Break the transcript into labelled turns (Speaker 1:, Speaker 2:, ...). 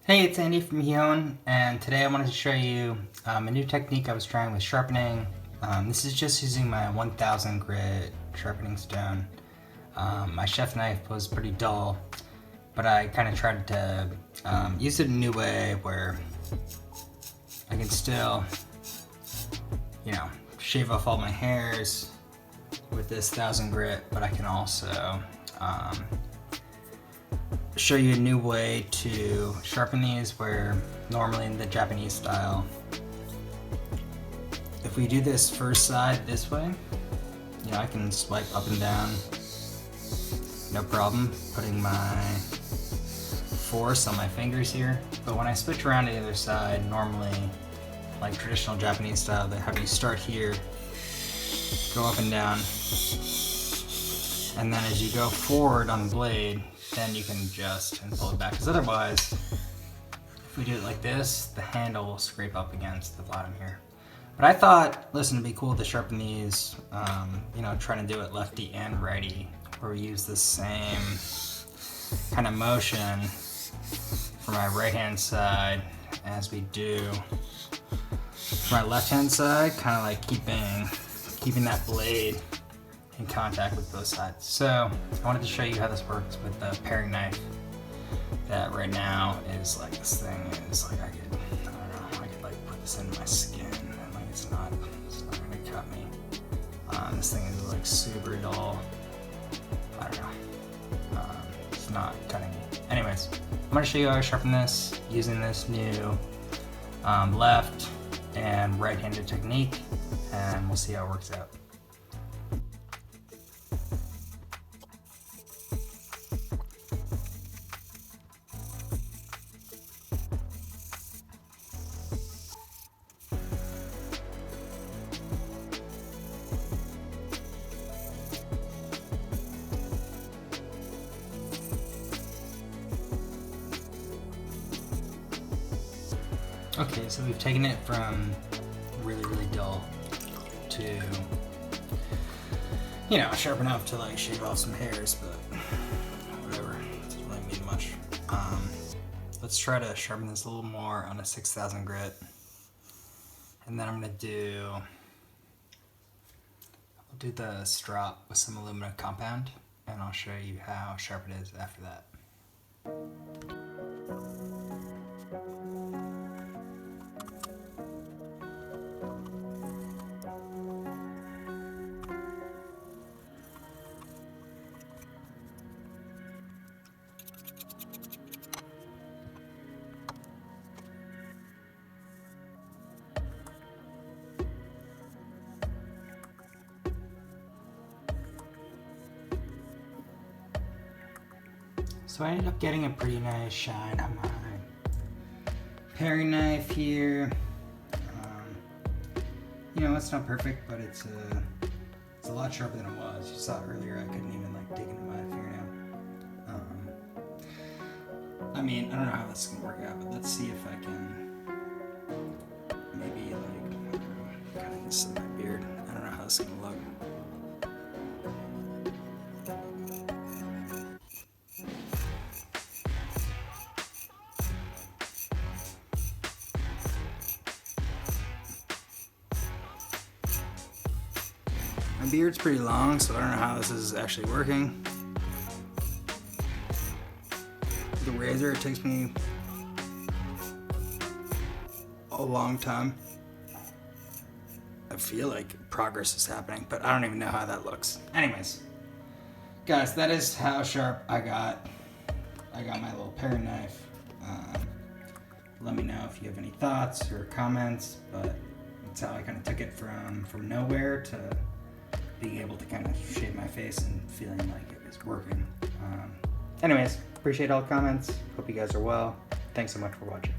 Speaker 1: Hey, it's Andy from Hyun, and today I wanted to show you a new technique I was trying with sharpening. This is just using my 1000 grit sharpening stone. My chef knife was pretty dull, but I kind of tried to use it in a new way where I can still, shave off all my hairs with this 1000 grit, but I can also show you a new way to sharpen these where normally in the Japanese style, if we do this first side this way, I can swipe up and down, no problem, putting my force on my fingers here. But when I switch around to the other side, normally, like traditional Japanese style, they have you start here, go up and down, and then as you go forward on the blade, then you can adjust and pull it back. Because otherwise, if we do it like this, the handle will scrape up against the bottom here. But I thought, listen, it'd be cool to sharpen these, trying to do it lefty and righty, where we use the same kind of motion for my right hand side as we do for my left hand side, kind of like keeping that blade in contact with both sides. So I wanted to show you how this works with the paring knife that right now is like, this thing is like, I could like put this into my skin and like it's not gonna cut me. This thing is like super dull. I don't know. It's not cutting me. Anyways, I'm gonna show you how I sharpen this using this new left and right-handed technique, and we'll see how it works out. Okay, so we've taken it from really, really dull to, sharp enough to like shave off some hairs, but whatever, it doesn't really mean much. Let's try to sharpen this a little more on a 6000 grit. And then I'm gonna I'll do the strop with some aluminum compound, and I'll show you how sharp it is after that. So I ended up getting a pretty nice shine on my paring knife here. It's not perfect, but it's a lot sharper than it was. You saw earlier, I couldn't even like dig into my fingernail. I don't know how this is gonna work out, but let's see if I can maybe like kind of this in my beard. I don't know how this is gonna look. My beard's pretty long, so I don't know how this is actually working. The razor, it takes me a long time. I feel like progress is happening, but I don't even know how that looks. Anyways, guys, that is how sharp I got my little paring knife. Let me know if you have any thoughts or comments, but that's how I kind of took it from nowhere to being able to kind of shave my face and feeling like it was working. Anyways, appreciate all the comments. Hope you guys are well. Thanks so much for watching.